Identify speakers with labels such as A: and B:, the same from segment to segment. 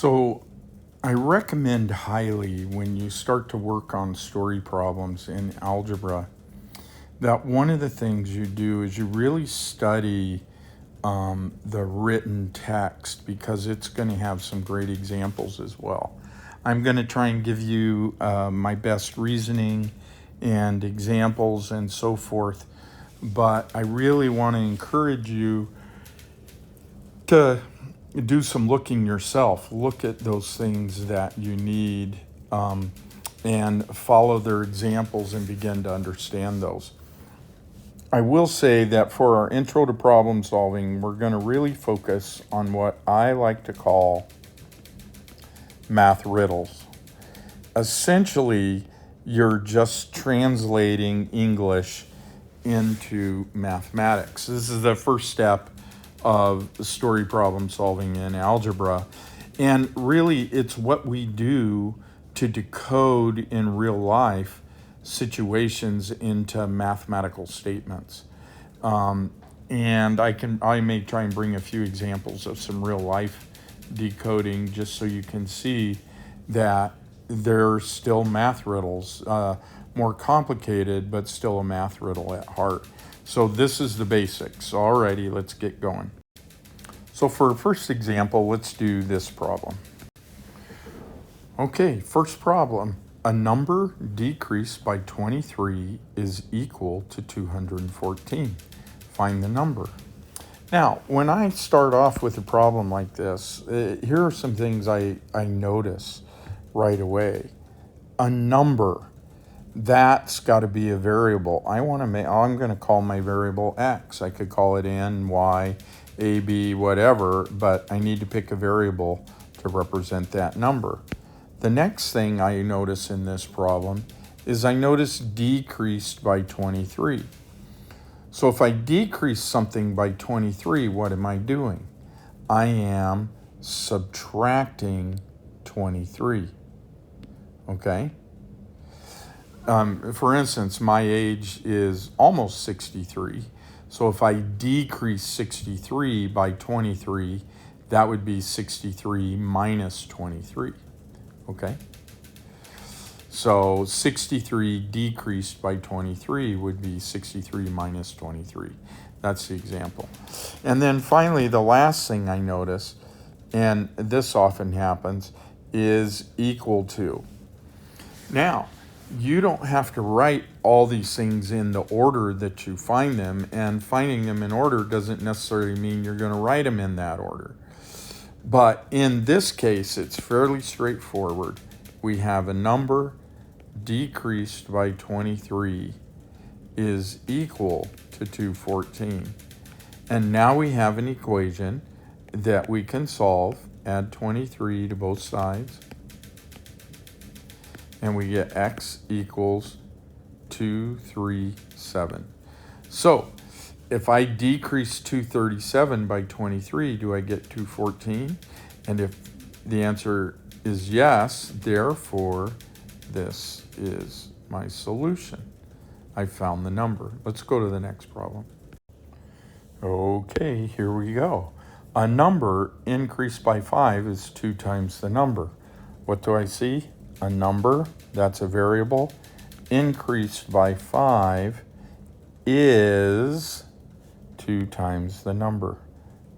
A: So I recommend highly when you start to work on story problems in algebra that one of the things you do is you really study the written text because it's going to have some great examples as well. I'm going to try and give you my best reasoning and examples and so forth, but I really want to encourage you to do some looking yourself. Look at those things that you need and follow their examples and begin to understand those. I will say that for our intro to problem solving, we're going to really focus on what I like to call math riddles. Essentially, you're just translating English into mathematics. This is the first step of story problem solving in algebra. And really, it's what we do to decode in real life situations into mathematical statements. And I may try and bring a few examples of some real life decoding just so you can see that they're still math riddles, more complicated, but still a math riddle at heart. So this is the basics. Alrighty, let's get going. So for our first example, let's do this problem. Okay, first problem. A number decreased by 23 is equal to 214. Find the number. Now, when I start off with a problem like this, here are some things I notice right away. A number, that's got to be a variable. I'm going to call my variable x. I could call it n, y, a, b, whatever, but I need to pick a variable to represent that number. The next thing I notice in this problem is I notice decreased by 23. So if I decrease something by 23, what am I doing? I am subtracting 23. Okay? For instance, my age is almost 63. So if I decrease 63 by 23, that would be 63 minus 23. Okay? So 63 decreased by 23 would be 63 minus 23. That's the example. And then finally, the last thing I notice, and this often happens, is equal to. Now, you don't have to write all these things in the order that you find them, and finding them in order doesn't necessarily mean you're going to write them in that order. But in this case, it's fairly straightforward. We have a number decreased by 23 is equal to 214. And now we have an equation that we can solve. Add 23 to both sides. And we get x equals 237. So if I decrease 237 by 23, do I get 214? And if the answer is yes, therefore, this is my solution. I found the number. Let's go to the next problem. Okay, here we go. A number increased by 5 is 2 times the number. What do I see? A number, that's a variable, increased by 5 is 2 times the number.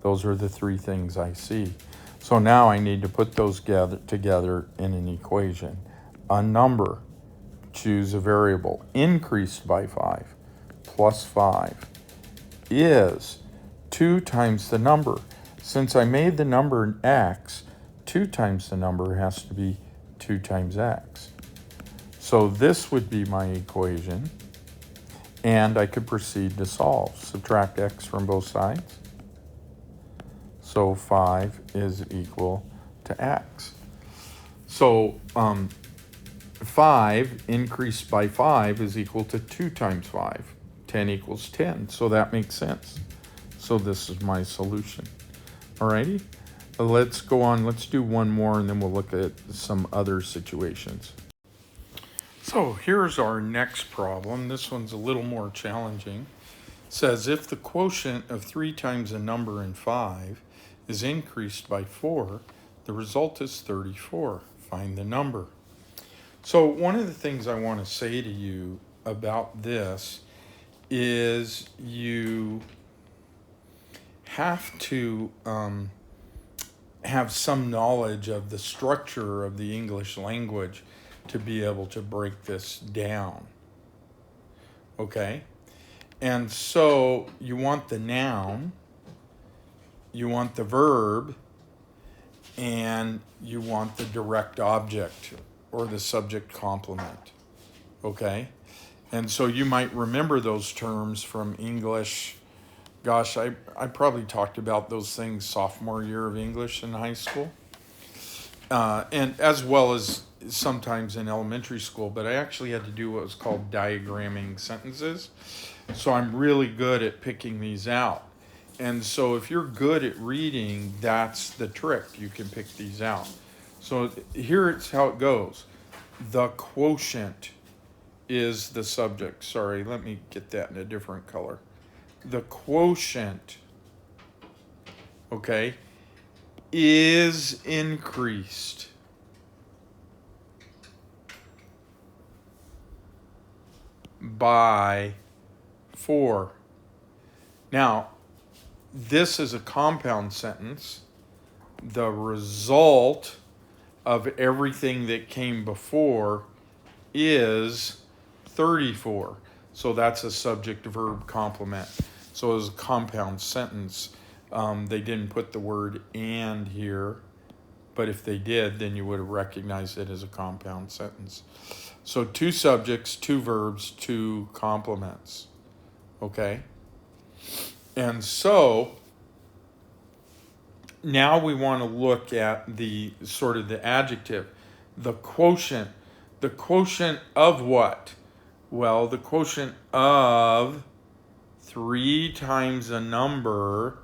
A: Those are the three things I see. So now I need to put those together in an equation. A number, choose a variable, increased by 5 plus 5 is 2 times the number. Since I made the number x, 2 times the number has to be 2 times x. So this would be my equation, and I could proceed to solve. Subtract x from both sides. So 5 is equal to x. So 5 increased by 5 is equal to 2 times 5. 10 equals 10, so that makes sense. So this is my solution. Alrighty, let's go on. Let's do one more, and then we'll look at some other situations. So here's our next problem. This one's a little more challenging. It says if the quotient of 3 times a number in 5 is increased by 4, The result is 34. Find the number. So one of the things I want to say to you about this is you have to have some knowledge of the structure of the English language to be able to break this down. Okay? And so you want the noun, you want the verb, and you want the direct object or the subject complement. Okay? And so you might remember those terms from English. Gosh, I probably talked about those things sophomore year of English in high school, and as well as sometimes in elementary school, but I actually had to do what was called diagramming sentences. So I'm really good at picking these out. And so if you're good at reading, that's the trick. You can pick these out. So here's how it goes. The quotient is the subject. Sorry, let me get that in a different color. The quotient, okay, is increased by 4. Now, this is a compound sentence. The result of everything that came before is 34. So that's a subject-verb complement. So as a compound sentence, they didn't put the word and here, but if they did, then you would have recognized it as a compound sentence. So 2 subjects, 2 verbs, 2 complements. Okay? And so now we want to look at the sort of the adjective, the quotient. The quotient of what? Well, the quotient of 3 times a number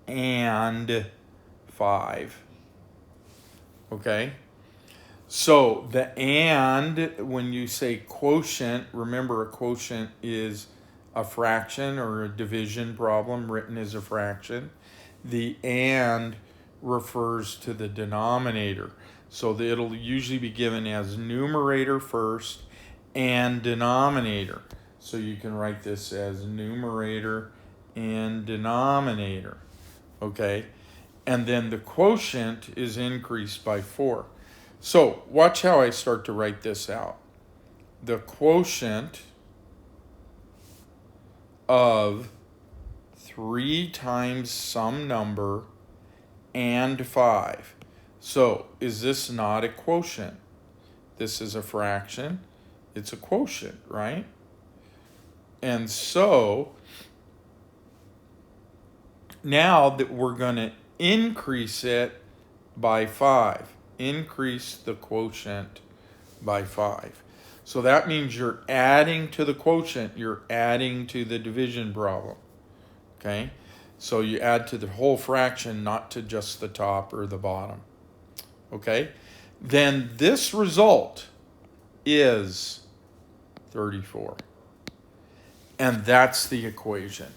A: and 5. Okay? So the and, when you say quotient, remember a quotient is a fraction or a division problem written as a fraction. The and refers to the denominator. So it'll usually be given as numerator first and denominator. So you can write this as numerator and denominator. Okay? And then the quotient is increased by 4. So watch how I start to write this out. The quotient of 3 times some number and 5. So is this not a quotient? This is a fraction. It's a quotient, right? And so now that we're going to increase it by 5. Increase the quotient by 5. So that means you're adding to the quotient, you're adding to the division problem. Okay? So you add to the whole fraction, not to just the top or the bottom. Okay? Then this result is 34. And that's the equation.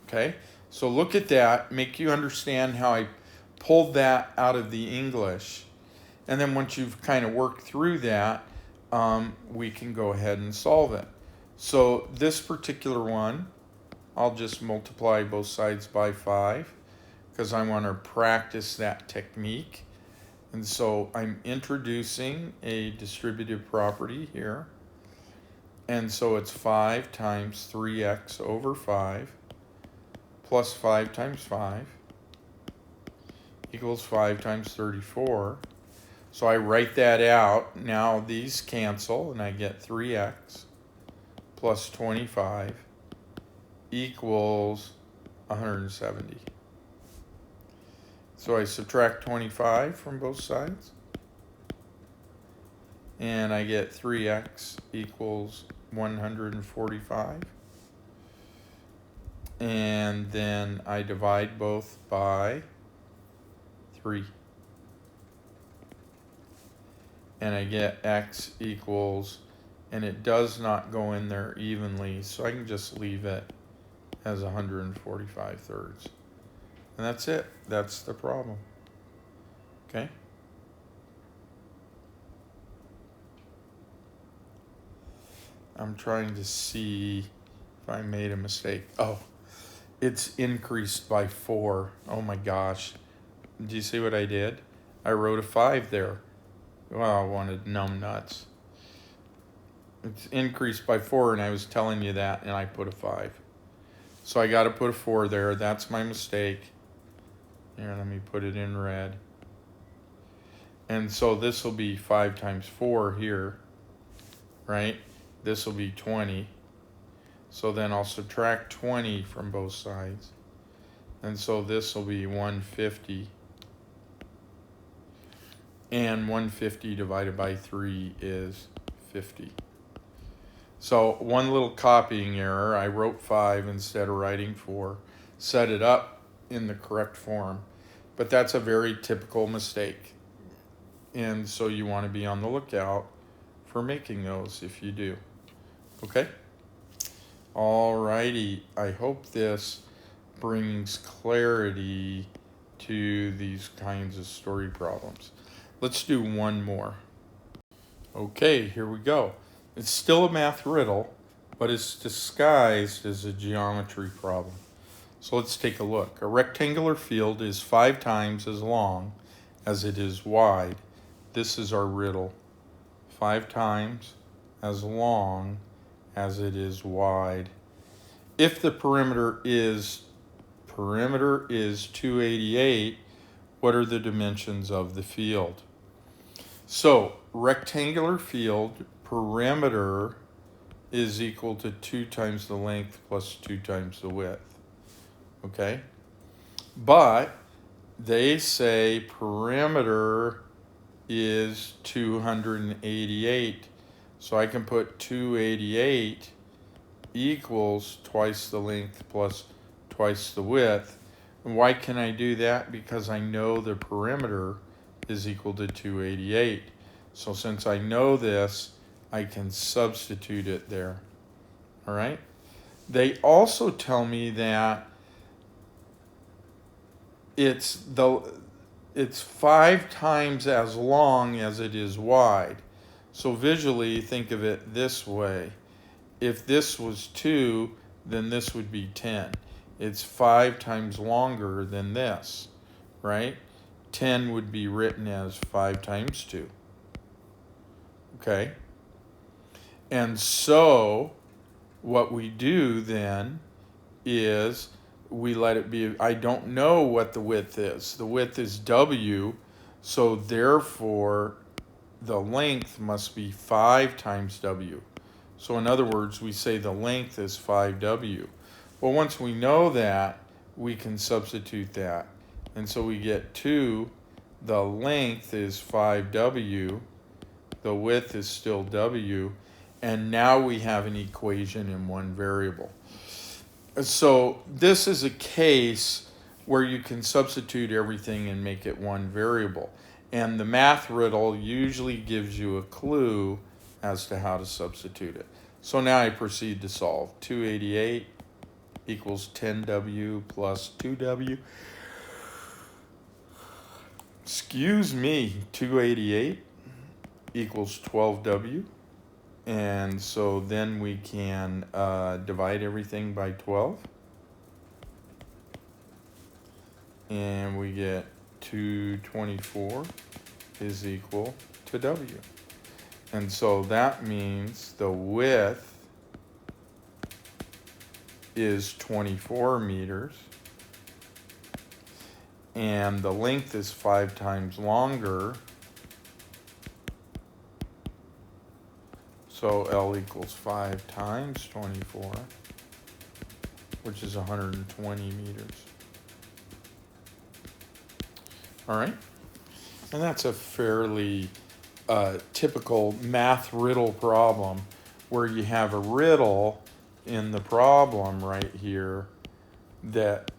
A: Okay? So look at that, make you understand how I pulled that out of the English. And then once you've kind of worked through that, we can go ahead and solve it. So this particular one, I'll just multiply both sides by 5 because I want to practice that technique. And so I'm introducing a distributive property here. And so it's 5 times 3x over 5 plus 5 times 5 equals 5 times 34. So I write that out. Now these cancel, and I get 3x plus 25 equals 170. So I subtract 25 from both sides, and I get 3x equals 145. And then I divide both by 3. And I get x equals, and it does not go in there evenly, so I can just leave it as 145 thirds. And that's it. That's the problem. Okay? I'm trying to see if I made a mistake. Oh, it's increased by 4. Oh my gosh. Do you see what I did? I wrote a 5 there. Well, I wanted numb nuts. It's increased by 4, and I was telling you that, and I put a 5. So I got to put a 4 there. That's my mistake. Here, let me put it in red. And so this will be 5 times 4 here, right? This will be 20. So then I'll subtract 20 from both sides. And so this will be 150. And 150 divided by 3 is 50. So one little copying error. I wrote 5 instead of writing 4. Set it up in the correct form. But that's a very typical mistake. And so you want to be on the lookout for making those if you do. Okay? Alrighty. I hope this brings clarity to these kinds of story problems. Let's do one more. Okay, here we go. It's still a math riddle, but it's disguised as a geometry problem. So let's take a look. A rectangular field is 5 times as long as it is wide. This is our riddle. 5 times as long as it is wide. If the perimeter is 288, what are the dimensions of the field? So, rectangular field, perimeter is equal to 2 times the length plus 2 times the width. Okay? But they say perimeter is 288. So I can put 288 equals twice the length plus twice the width. And why can I do that? Because I know the perimeter is equal to 288. So since I know this, I can substitute it there. All right? They also tell me that it's 5 times as long as it is wide. So visually, think of it this way. If this was 2, then this would be 10. It's 5 times longer than this, right? 10 would be written as 5 times 2. Okay? And so what we do then is we let it be. I don't know what the width is. The width is W, so therefore the length must be 5 times W. So in other words, we say the length is 5W. Well, once we know that, we can substitute that. And so we get 2, the length is 5W, the width is still W, and now we have an equation in one variable. So this is a case where you can substitute everything and make it one variable. And the math riddle usually gives you a clue as to how to substitute it. So now I proceed to solve. 288 equals 10W plus 2W. Excuse me, 288 equals 12W. And so then we can divide everything by 12. And we get 224 is equal to W. And so that means the width is 24 meters. And the length is 5 times longer. So L equals 5 times 24, which is 120 meters. All right? And that's a fairly typical math riddle problem where you have a riddle in the problem right here that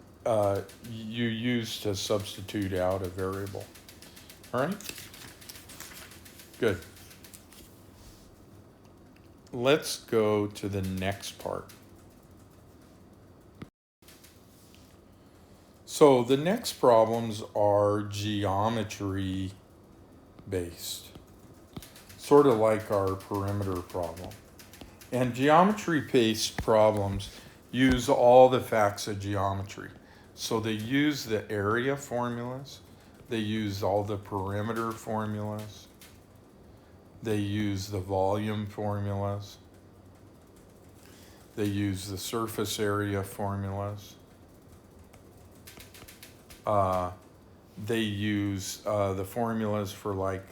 A: you use to substitute out a variable. All right? Good. Let's go to the next part. So the next problems are geometry based, sort of like our perimeter problem. And geometry based problems use all the facts of geometry. So they use the area formulas, they use all the perimeter formulas, they use the volume formulas, they use the surface area formulas. They use the formulas for like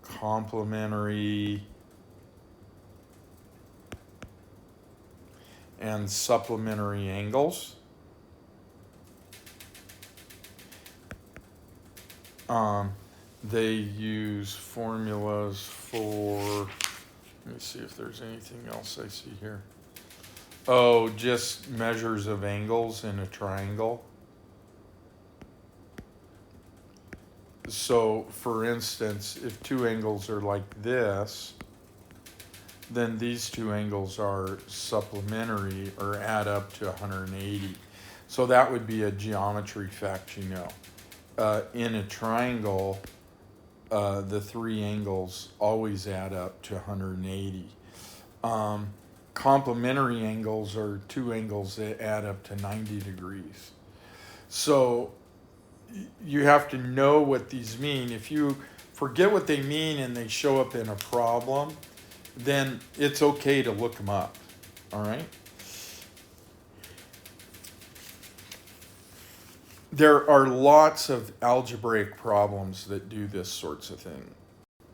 A: complementary and supplementary angles. They use formulas for, let me see if there's anything else I see here. Oh, just measures of angles in a triangle. So, for instance, if two angles are like this, then these two angles are supplementary or add up to 180. So that would be a geometry fact, you know. In a triangle, the three angles always add up to 180. Complementary angles are two angles that add up to 90 degrees. So you have to know what these mean. If you forget what they mean and they show up in a problem, then it's okay to look them up, all right? There are lots of algebraic problems that do this sorts of thing,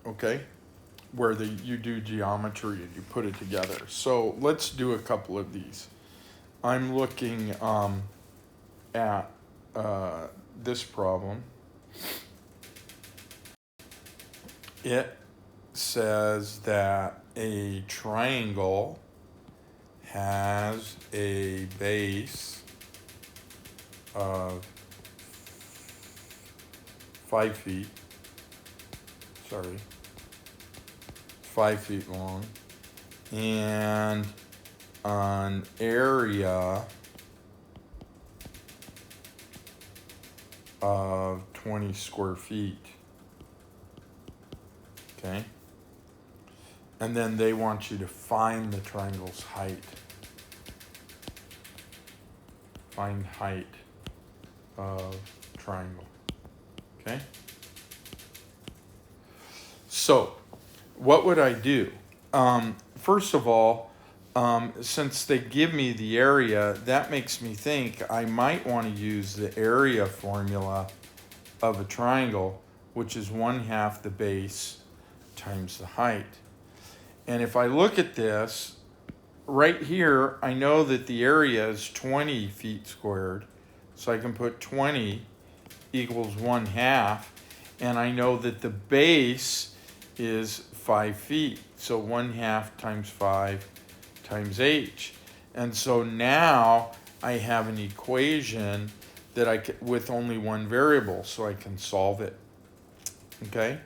A: okay? Where you do geometry and you put it together. So let's do a couple of these. I'm looking at this problem. It says that a triangle has a base of 5 feet, 5 feet long, and an area of 20 square feet. Okay? And then they want you to find the triangle's height. Find height of triangle. Okay? So, what would I do? First of all, since they give me the area, that makes me think I might want to use the area formula of a triangle, which is 1/2 the base times the height. And if I look at this, right here, I know that the area is 20 feet squared. So I can put 20 equals 1/2. And I know that the base is 5 feet. So 1/2 times 5 times h. And so now I have an equation that with only one variable, so I can solve it. Okay?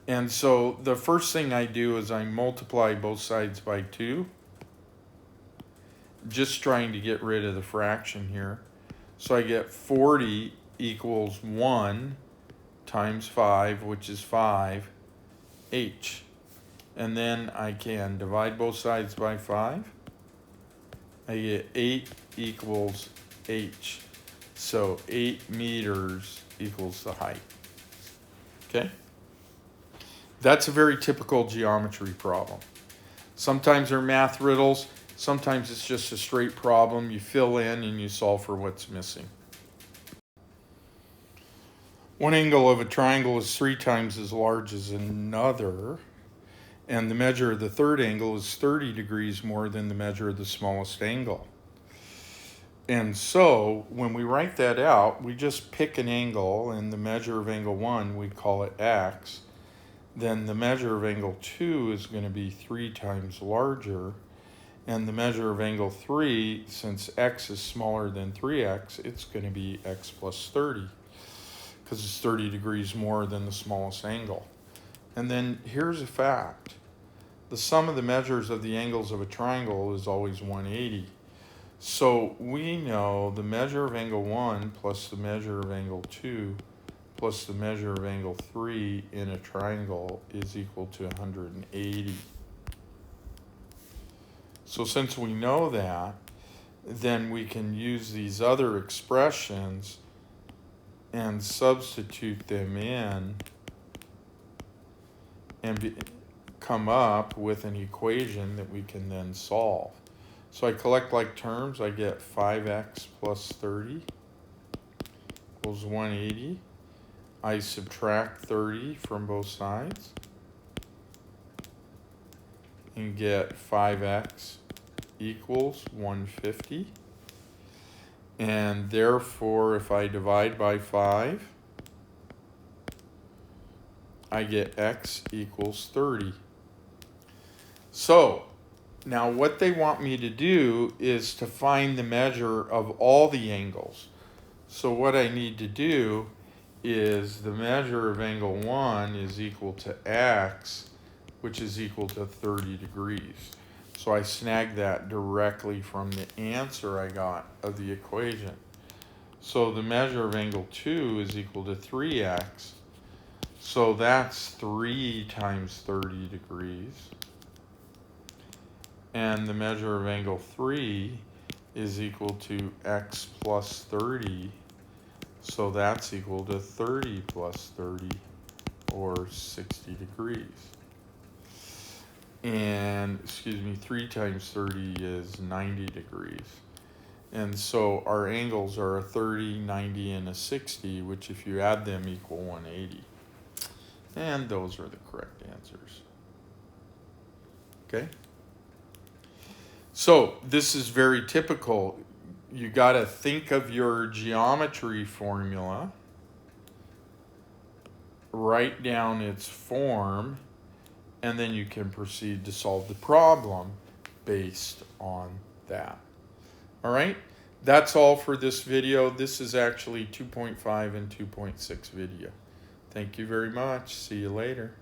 A: And so the first thing I do is I multiply both sides by 2. Just trying to get rid of the fraction here. So I get 40 equals 1 times 5, which is 5h. And then I can divide both sides by 5. I get 8 equals h. So 8 meters equals the height. Okay? That's a very typical geometry problem. Sometimes they're math riddles. Sometimes it's just a straight problem. You fill in and you solve for what's missing. One angle of a triangle is 3 times as large as another, and the measure of the third angle is 30 degrees more than the measure of the smallest angle. And so when we write that out, we just pick an angle, and the measure of angle 1, we call it x. Then the measure of angle 2 is going to be 3 times larger. And the measure of angle 3, since x is smaller than 3x, it's going to be x plus 30, because it's 30 degrees more than the smallest angle. And then here's a fact. The sum of the measures of the angles of a triangle is always 180. So we know the measure of angle 1 plus the measure of angle 2 plus the measure of angle 3 in a triangle is equal to 180. So since we know that, then we can use these other expressions and substitute them in and come up with an equation that we can then solve. So I collect like terms. I get 5x plus 30 equals 180. I subtract 30 from both sides and get 5x equals 150. And therefore, if I divide by 5, I get x equals 30. So now what they want me to do is to find the measure of all the angles. So what I need to do is the measure of angle 1 is equal to x, which is equal to 30 degrees. So I snag that directly from the answer I got of the equation. So the measure of angle 2 is equal to 3x. So that's 3 times 30 degrees. And the measure of angle 3 is equal to x plus 30. So that's equal to 30 plus 30, or 60 degrees. And, 3 times 30 is 90 degrees. And so our angles are a 30, 90, and a 60, which if you add them equal 180. And those are the correct answers. Okay? So this is very typical. You got to think of your geometry formula, write down its form, and then you can proceed to solve the problem based on that. All right, that's all for this video. This is actually 2.5 and 2.6 video. Thank you very much. See you later.